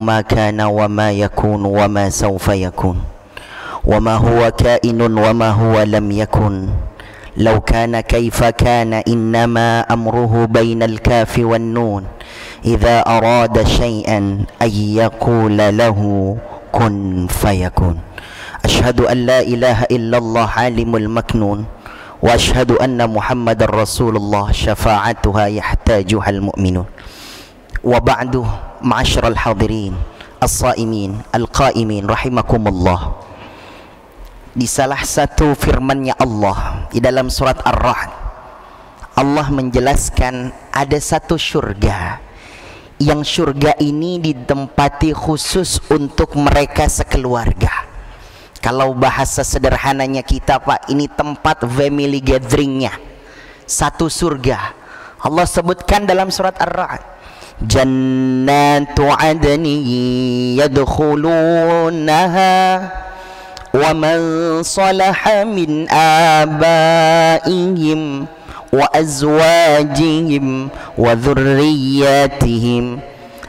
ما كان وما يكون وما سوف يكون وما هو كائن وما هو لم يكن لو كان كيف كان إنما أمره بين الكاف والنون إذا أراد شيئا أن يقول له كن فيكون أشهد أن لا إله إلا الله عالم المكنون وأشهد أن محمد رسول الله شفاعتها يحتاجها المؤمنون وبعد معاشر الحاضرين الصائمين القائمين رحمكم الله. Di salah satu firman-Nya Allah di dalam surat Ar-Ra'd, Allah menjelaskan ada satu surga yang surga ini ditempati khusus untuk mereka sekeluarga. Kalau bahasa sederhananya kita, Pak, ini tempat family gatheringnya, satu surga. Allah sebutkan dalam surat Ar-Ra'd, Jannatu adni yadkhulunaha wa man salaha min abaihim wa azwajihim wa dhurriyyatihim.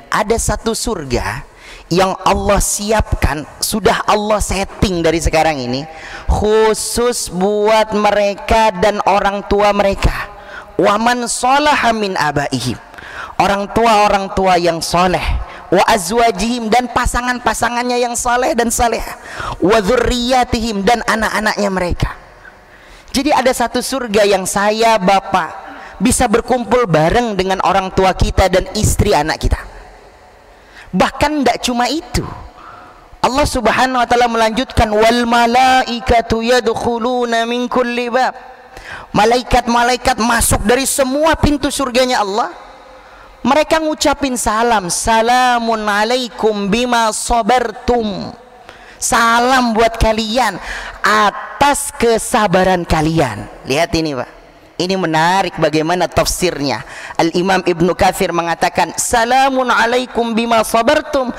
Ada satu surga yang Allah siapkan, sudah Allah setting dari sekarang ini, khusus buat mereka dan orang tua mereka. Wa man salaha min abaihim, orang tua yang soleh, wa azwajihim, dan pasangan-pasangannya yang soleh dan saleh, wa dzurriyyatihim, dan anak-anaknya mereka. Jadi ada satu surga yang saya, bapak, bisa berkumpul bareng dengan orang tua kita dan istri anak kita. Bahkan tidak cuma itu, Allah subhanahu wa ta'ala melanjutkan, wal malaikatu yadkhuluna min kulli bab. Malaikat-malaikat masuk dari semua pintu surganya Allah. Mereka ngucapin salam, salamun alaikum bima sabartum, salam buat kalian atas kesabaran kalian. Lihat ini, Pak, ini menarik bagaimana tafsirnya. Al-Imam Ibnu Katsir mengatakan, salamun alaikum bima sabartum,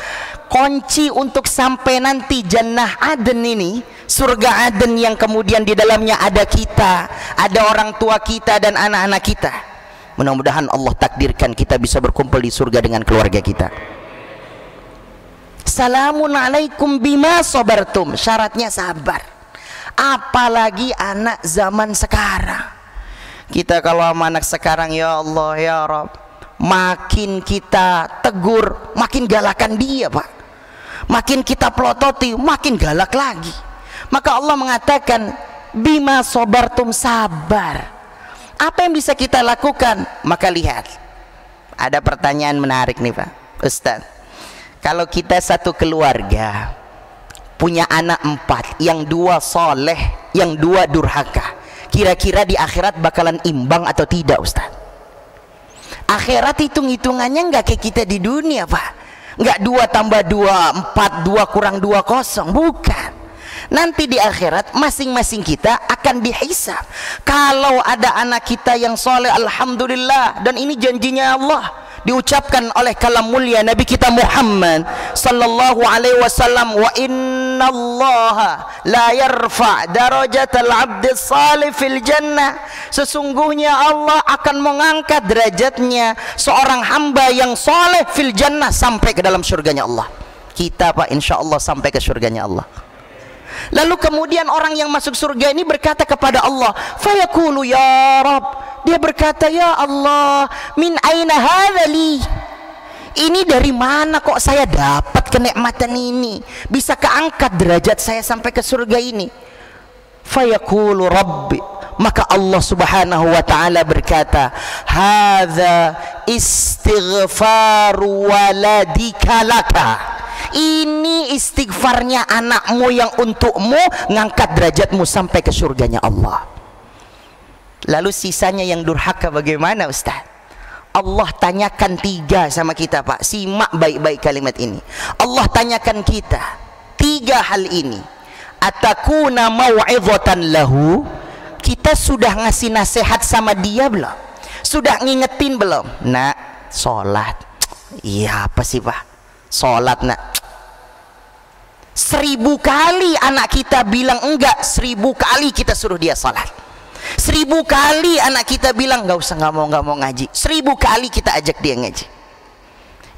kunci untuk sampai nanti Jannah Aden ini, surga Aden yang kemudian di dalamnya ada kita, ada orang tua kita dan anak-anak kita. Mudah-mudahan Allah takdirkan kita bisa berkumpul di surga dengan keluarga kita. Salamun alaikum bima sabartum, syaratnya sabar. Apalagi anak zaman sekarang. Kita kalau sama anak sekarang, ya Allah ya Rabb, makin kita tegur makin galakan dia, Pak. Makin kita pelototi makin galak lagi. Maka Allah mengatakan bima sabartum, sabar. Apa yang bisa kita lakukan? Maka lihat, ada pertanyaan menarik nih, Pak Ustaz. Kalau kita satu keluarga punya anak 4, yang 2 soleh, yang 2 durhaka, kira-kira di akhirat bakalan imbang atau tidak, Ustaz? Akhirat hitung-hitungannya nggak kayak kita di dunia, Pak. Nggak 2 tambah 2 4, 2 kurang 2 kosong, bukan. Nanti di akhirat masing-masing kita akan dihisab. Kalau ada anak kita yang soleh, alhamdulillah, dan ini janjinya Allah, diucapkan oleh kalam mulia Nabi kita Muhammad sallallahu alaihi wasallam, wa innallaha la yarfa darajatal abdi salih fil jannah. Sesungguhnya Allah akan mengangkat derajatnya seorang hamba yang soleh fil jannah sampai ke dalam surganya Allah. Kita, Pak, insyaallah sampai ke surganya Allah. Lalu kemudian orang yang masuk surga ini berkata kepada Allah, fayaqulu ya Rabb, dia berkata, ya Allah, min aina hadzali, ini dari mana kok saya dapat kenikmatan ini, bisa keangkat derajat saya sampai ke surga ini? Fayaqulu Rabbi, maka Allah subhanahu wa ta'ala berkata, hadza istighfaru waladika laka, ini istighfarnya anakmu yang untukmu ngangkat derajatmu sampai ke surganya Allah. Lalu sisanya yang durhaka bagaimana, Ustaz? Allah tanyakan 3 sama kita, Pak. Simak baik-baik kalimat ini. Allah tanyakan kita 3 hal ini. Atakuna mau'izatan lahu, kita sudah ngasih nasihat sama dia belum? Sudah ngingetin belum? Nak, sholat. Iya, apa sih, Pak? Sholat, nak. 1000 kali anak kita bilang enggak, 1000 kali kita suruh dia sholat. 1000 kali anak kita bilang nggak mau ngaji, 1000 kali kita ajak dia ngaji.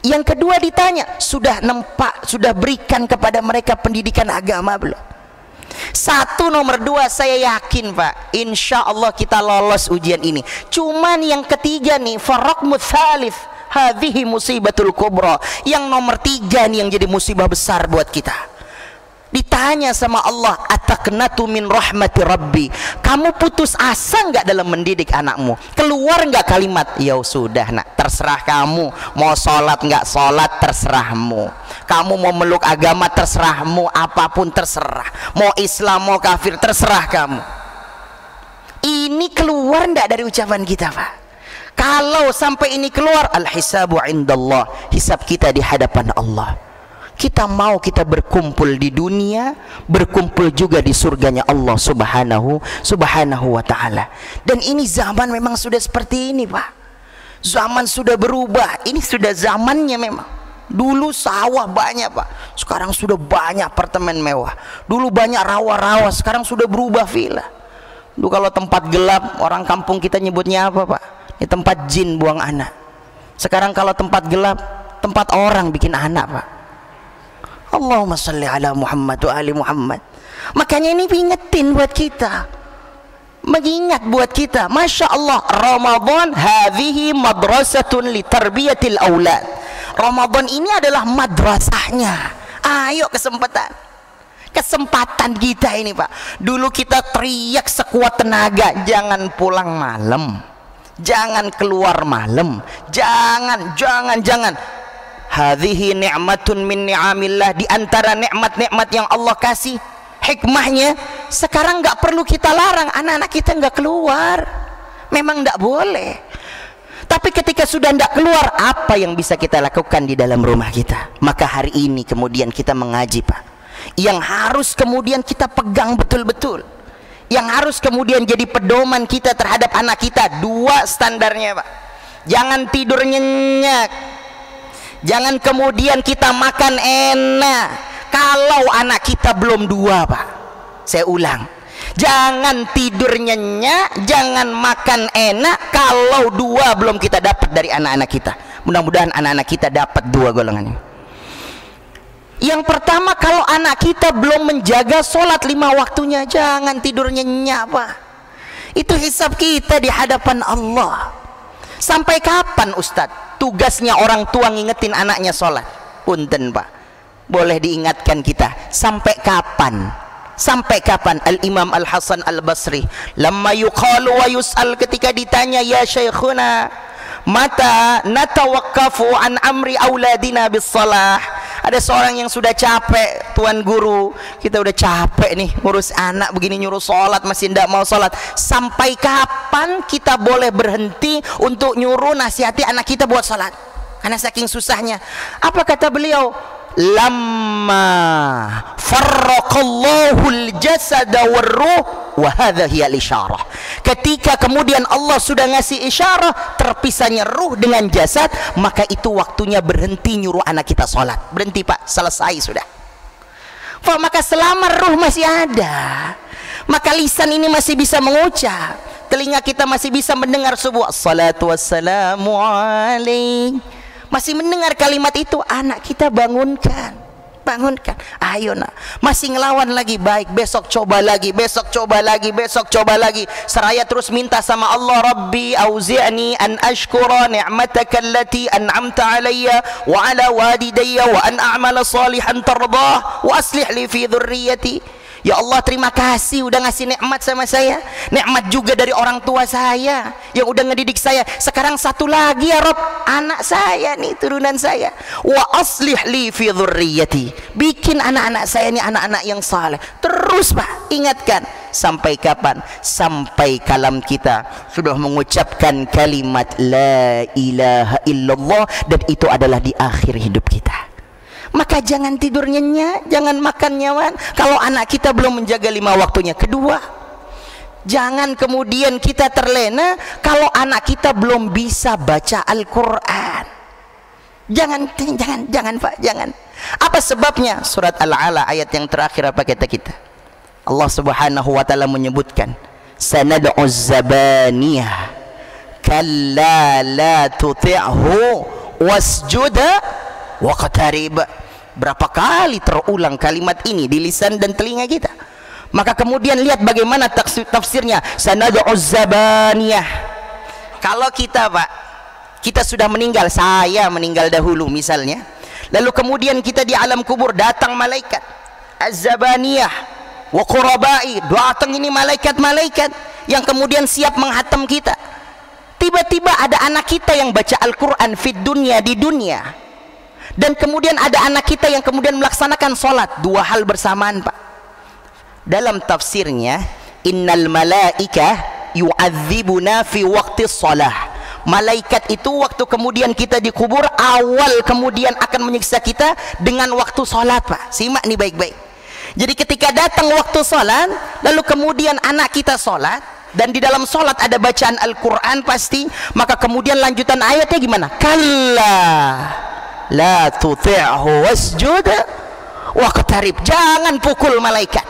Yang kedua ditanya, sudah berikan kepada mereka pendidikan agama belum? Satu, nomor dua, saya yakin Pak, insya Allah kita lolos ujian ini. Cuman yang ketiga nih, faraqmu tsalits, hadhihi musibatul kubra. Yang nomor tiga nih yang jadi musibah besar buat kita. Ditanya sama Allah, ataqnatu min rahmati rabbi, kamu putus asa nggak dalam mendidik anakmu? Keluar nggak kalimat, ya sudah nak, terserah kamu, mau sholat nggak sholat terserahmu, kamu mau meluk agama terserahmu, apapun terserah, mau Islam mau kafir terserah kamu. Ini keluar nggak dari ucapan kita Pak? Kalau sampai ini keluar, al hisabu indallah, hisab kita di hadapan Allah. Kita mau kita berkumpul di dunia, berkumpul juga di surganya Allah subhanahu wa ta'ala. Dan ini zaman memang sudah seperti ini Pak. Zaman sudah berubah, ini sudah zamannya memang. Dulu sawah banyak Pak, sekarang sudah banyak apartemen mewah. Dulu banyak rawa-rawa, sekarang sudah berubah villa. Dulu kalau tempat gelap, orang kampung kita nyebutnya apa Pak? Ini tempat jin buang anak. Sekarang kalau tempat gelap, tempat orang bikin anak Pak. Allahumma salli ala Muhammad wa ali Muhammad. Makanya ini ingetin buat kita, mengingat buat kita. Masya Allah, Ramadan hadhihi madrasatun li tarbiyatil aulad. Ramadan ini adalah madrasahnya. Ayo kesempatan kita ini Pak. Dulu kita teriak sekuat tenaga, jangan pulang malam, jangan keluar malam, jangan. Hadhihi ni'matun min ni'amillah, di antara nikmat-nikmat yang Allah kasih. Hikmahnya sekarang nggak perlu kita larang anak-anak kita nggak keluar, memang nggak boleh. Tapi ketika sudah nggak keluar, apa yang bisa kita lakukan di dalam rumah kita? Maka hari ini kemudian kita mengaji Pak, yang harus kemudian kita pegang betul-betul, yang harus kemudian jadi pedoman kita terhadap anak kita. Dua standarnya Pak, jangan tidur nyenyak. Jangan kemudian kita makan enak kalau anak kita belum dua Pak. Saya ulang, jangan tidur nyenyak, jangan makan enak kalau dua belum kita dapat dari anak-anak kita. Mudah-mudahan anak-anak kita dapat dua golongan ini. Yang pertama, kalau anak kita belum menjaga sholat 5 waktunya, jangan tidur nyenyak Pak. Itu hisab kita di hadapan Allah. Sampai kapan Ustadz tugasnya orang tua ngingetin anaknya sholat? Punten Pak, boleh diingatkan kita sampai kapan? Sampai kapan? Al-Imam Al-Hasan Al-Basri lamma yuqalu wa yus'al, ketika ditanya, ya syekhuna mata natawaqqafu an amri auladina bis salah. Ada seorang yang sudah capek, tuan guru, kita udah capek nih ngurus anak begini, nyuruh sholat masih tidak mau sholat. Sampai kapan kita boleh berhenti untuk nyuruh nasihati anak kita buat sholat? Karena saking susahnya. Apa kata beliau? Lamma farraqallahul jasada warruh wa hadha hiya al-isyarah. Ketika kemudian Allah sudah ngasih isyarah terpisahnya ruh dengan jasad, maka itu waktunya berhenti nyuruh anak kita sholat. Berhenti Pak, selesai sudah. Maka selama ruh masih ada, maka lisan ini masih bisa mengucap, telinga kita masih bisa mendengar sebuah salatu wassalamu alaik, masih mendengar kalimat itu, anak kita bangunkan. Ayo nak, masih ngelawan lagi, baik, besok coba lagi, besok coba lagi. Seraya terus minta sama Allah, Rabbi auzi'ni an ashkura ni'mataka allati an'amta alayya wa ala walidayya wa an a'mala salihan tardah wa aslih li fi dhurriyyati. Ya Allah, terima kasih udah ngasih nikmat sama saya, nikmat juga dari orang tua saya yang udah ngedidik saya. Sekarang satu lagi ya Rob, anak saya nih, turunan saya. Wa aslih li fi dhurriyyati, bikin anak-anak saya ini anak-anak yang saleh. Terus Pak, ingatkan. Sampai kapan? Sampai kalam kita sudah mengucapkan kalimat la ilaha illallah, dan itu adalah di akhir hidup kita. Maka jangan tidur nyenyak, jangan makan nyaman kalau anak kita belum menjaga 5 waktunya. Kedua, jangan kemudian kita terlena kalau anak kita belum bisa baca Al-Quran. Jangan Pak, jangan. Apa sebabnya? Surat Al-Ala ayat yang terakhir, apa kata kita? Allah subhanahu wa ta'ala menyebutkan, sanad'uz zabaniyah kalla la tuti'hu wasjud waqtarib. Berapa kali terulang kalimat ini di lisan dan telinga kita. Maka kemudian lihat bagaimana tafsirnya. Sanad'uz zabaniyah. Kalau kita Pak, kita sudah meninggal, saya meninggal dahulu misalnya, lalu kemudian kita di alam kubur, datang malaikat az-zabaniyah wa qurabai, datang ini malaikat-malaikat yang kemudian siap menghatam kita. Tiba-tiba ada anak kita yang baca Al-Quran fid dunya, di dunia, dan kemudian ada anak kita yang kemudian melaksanakan sholat. Dua hal bersamaan Pak. Dalam tafsirnya, innal malaika yu'adzibuna fi waqti shalah. Malaikat itu waktu kemudian kita dikubur, awal kemudian akan menyiksa kita dengan waktu sholat Pak. Simak nih baik-baik. Jadi ketika datang waktu sholat, lalu kemudian anak kita sholat, dan di dalam sholat ada bacaan Al-Quran pasti, maka kemudian lanjutan ayatnya gimana? Kalla la tuti'hu wasjud waqtarib. Jangan pukul malaikat.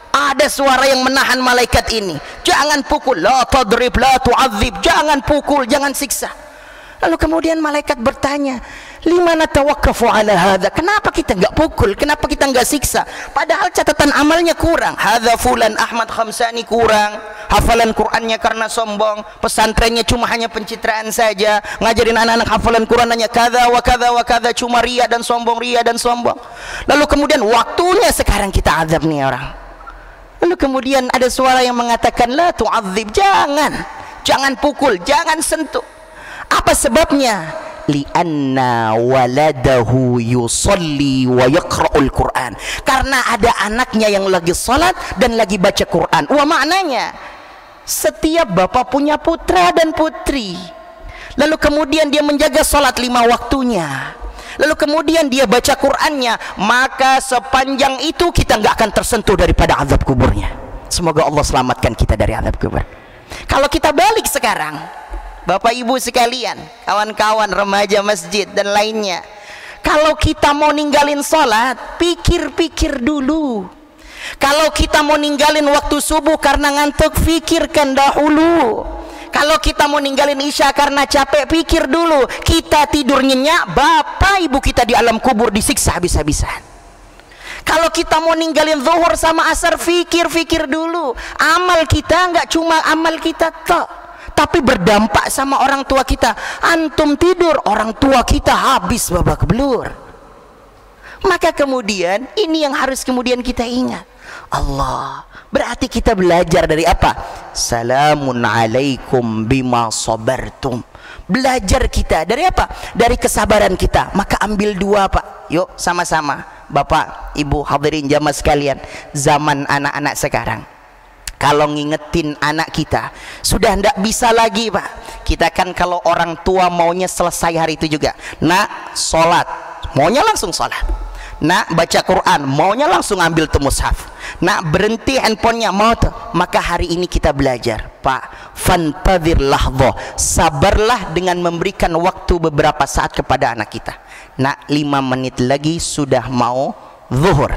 Ada suara yang menahan malaikat ini, jangan pukul, la tadrib la tu'adzib, jangan pukul, jangan siksa. Lalu kemudian malaikat bertanya, limana tawaqqafu ala hadza, kenapa kita enggak pukul, kenapa kita enggak siksa, padahal catatan amalnya kurang. Hadza fulan Ahmad Khamsani kurang, hafalan Qur'annya karena sombong, pesantrennya cuma hanya pencitraan saja, ngajarin anak-anak hafalan Qur'an hanya kada wa kada wa kada, cuma ria dan sombong, ria dan sombong. Lalu kemudian waktunya sekarang kita azab nih orang. Lalu kemudian ada suara yang mengatakan la tu'adzib, jangan pukul, jangan sentuh. Apa sebabnya? Li'anna waladahu yusalli wa yaqra'ul Qur'an. Karena ada anaknya yang lagi salat dan lagi baca Qur'an. Wah, maknanya setiap bapak punya putra dan putri, lalu kemudian dia menjaga salat 5 waktunya, lalu kemudian dia baca Qur'annya, maka sepanjang itu kita nggak akan tersentuh daripada azab kuburnya. Semoga Allah selamatkan kita dari azab kubur. Kalau kita balik sekarang, Bapak Ibu sekalian, kawan-kawan remaja masjid dan lainnya, kalau kita mau ninggalin sholat, pikir-pikir dulu. Kalau kita mau ninggalin waktu subuh karena ngantuk, pikirkan dahulu. Kalau kita mau ninggalin isya karena capek, pikir dulu. Kita tidur nyenyak, bapak ibu kita di alam kubur disiksa habis-habisan. Kalau kita mau ninggalin zuhur sama asar, pikir-pikir dulu. Amal kita nggak cuma amal kita tok, tapi berdampak sama orang tua kita. Antum tidur, orang tua kita habis babak belur. Maka kemudian ini yang harus kemudian kita ingat. Allah, berarti kita belajar dari apa? Salamun alaikum bima sabartum. Belajar kita dari apa? Dari kesabaran kita. Maka ambil 2 Pak. Yuk sama-sama, Bapak, Ibu, hadirin jamaah sekalian. Zaman anak-anak sekarang, kalau ngingetin anak kita sudah ndak bisa lagi Pak. Kita kan kalau orang tua maunya selesai hari itu juga. Nak sholat, maunya langsung sholat. Nak baca Quran, maunya langsung ambil tuh mushaf. Nak berhenti handphonenya, mau tuh. Maka hari ini kita belajar Pak, fantadhir lahdhah, sabarlah dengan memberikan waktu beberapa saat kepada anak kita. Nak 5 menit lagi sudah mau zuhur,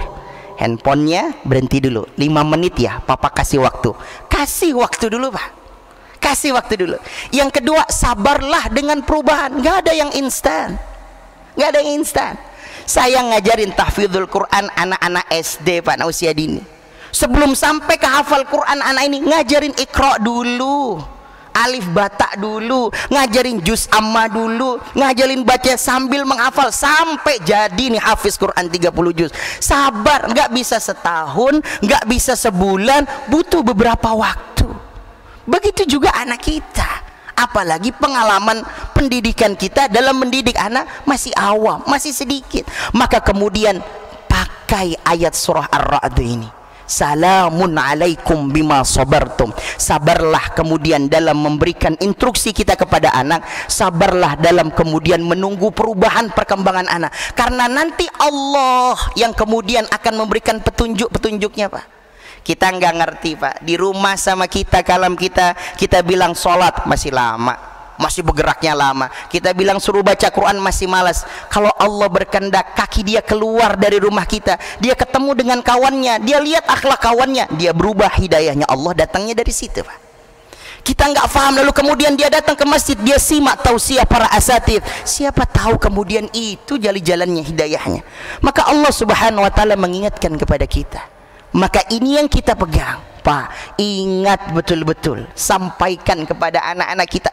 handphonenya berhenti dulu 5 menit ya, papa kasih waktu. Kasih waktu dulu Pak, kasih waktu dulu. Yang kedua, sabarlah dengan perubahan. Gak ada yang instan, gak ada yang instan. Saya ngajarin tahfidzul Quran anak-anak SD Pak, usia dini. Sebelum sampai ke hafal Quran, anak ini ngajarin Iqra dulu, alif bata dulu, ngajarin juz amma dulu, ngajarin baca sambil menghafal sampai jadi nih hafiz Quran 30 juz. Sabar, nggak bisa setahun, nggak bisa sebulan, butuh beberapa waktu. Begitu juga anak kita. Apalagi pengalaman pendidikan kita dalam mendidik anak masih awam, masih sedikit. Maka kemudian pakai ayat surah Ar-Ra'd ini, salamun alaikum bima sabartum. Sabarlah kemudian dalam memberikan instruksi kita kepada anak, sabarlah dalam kemudian menunggu perubahan perkembangan anak, karena nanti Allah yang kemudian akan memberikan petunjuk-petunjuknya Pak. Kita nggak ngerti Pak, di rumah sama kita, kalam kita bilang sholat masih lama, masih bergeraknya lama. Kita bilang suruh baca Quran masih malas. Kalau Allah berkehendak kaki dia keluar dari rumah kita, dia ketemu dengan kawannya, dia lihat akhlak kawannya, dia berubah, hidayahnya Allah datangnya dari situ Pak. Kita nggak paham, lalu kemudian dia datang ke masjid, dia simak tausiah para asatidz. Siapa tahu kemudian itu jalan-jalannya hidayahnya. Maka Allah Subhanahu wa taala mengingatkan kepada kita. Maka ini yang kita pegang, Pak. Ingat betul-betul, sampaikan kepada anak-anak kita,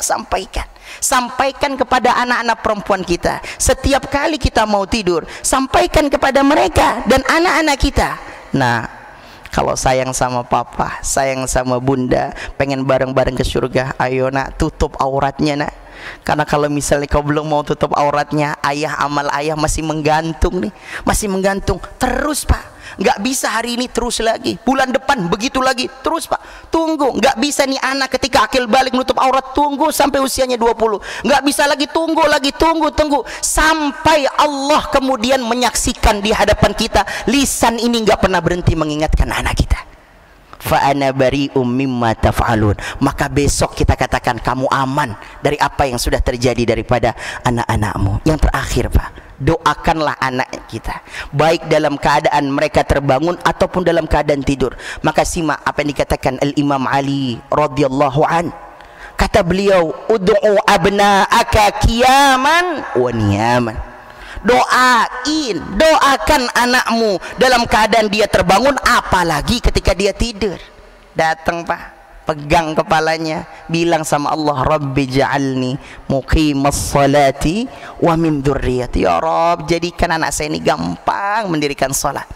sampaikan kepada anak-anak perempuan kita. Setiap kali kita mau tidur, sampaikan kepada mereka dan anak-anak kita. Nah, kalau sayang sama papa, sayang sama bunda, pengen bareng-bareng ke surga, ayo nak, tutup auratnya nak. Karena kalau misalnya kau belum mau tutup auratnya, amal ayah masih menggantung nih, masih menggantung terus, Pak. Nggak bisa hari ini terus lagi, bulan depan begitu lagi terus, Pak. Tunggu, nggak bisa nih anak ketika akil balik nutup aurat, tunggu sampai usianya 20. Nggak bisa lagi, tunggu sampai Allah kemudian menyaksikan di hadapan kita. Lisan ini nggak pernah berhenti mengingatkan anak kita. Fa ana bari'um mimma taf'alun. Maka besok kita katakan kamu aman dari apa yang sudah terjadi daripada anak-anakmu. Yang terakhir, Pak, doakanlah anak kita, baik dalam keadaan mereka terbangun ataupun dalam keadaan tidur. Maka simak apa yang dikatakan Al-Imam Ali radhiyallahu an. Kata beliau, ud'u abna'aka qiyaman wa niyaman. Doakan anakmu dalam keadaan dia terbangun, apalagi ketika dia tidur. Datang, Pak, pegang kepalanya, bilang sama Allah, Rabbi ja'alni muqimas salati wa min dzurriyyati. Ya Rabb, jadikan anak saya ini gampang mendirikan salat.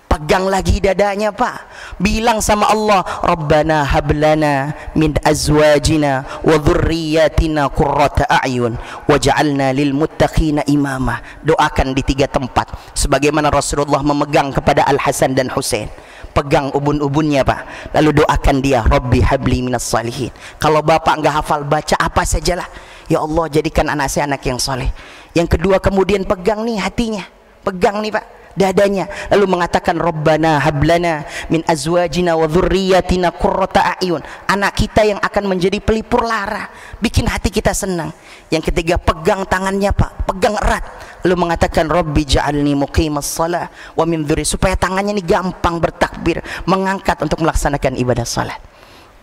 Pegang lagi dadanya, Pak, bilang sama Allah, Rabbana hablana min azwajina wa dzurriyyatina qurrata a'yun waj'alna lil muttaqina imama. Doakan di 3 tempat sebagaimana Rasulullah memegang kepada Al Hasan dan Husain. Pegang ubun-ubunnya, Pak, lalu doakan dia, Rabbi habli minas salihin. Kalau bapak nggak hafal, baca apa sajalah, ya Allah, jadikan anak saya anak yang soleh. Yang kedua, kemudian pegang nih hatinya, pegang nih, Pak, dadanya, lalu mengatakan Rabbana hablana min azwajina wa dzurriyyatina qurrata a'yun. Anak kita yang akan menjadi pelipur lara, bikin hati kita senang. Yang ketiga, pegang tangannya, Pak, pegang erat, lalu mengatakan Rabbi ja'alni muqimas shalah wa min dzurri, supaya tangannya ini gampang bertakbir, mengangkat untuk melaksanakan ibadah salat.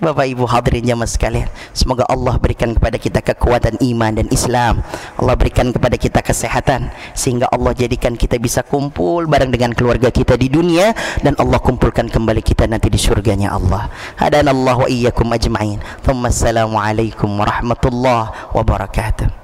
Bapak Ibu hadirin jamaah sekalian, semoga Allah berikan kepada kita kekuatan iman dan Islam. Allah berikan kepada kita kesehatan, sehingga Allah jadikan kita bisa kumpul bareng dengan keluarga kita di dunia, dan Allah kumpulkan kembali kita nanti di surganya Allah. Hadanallahu wa iyyakum ajma'in. Assalamualaikum warahmatullahi wabarakatuh.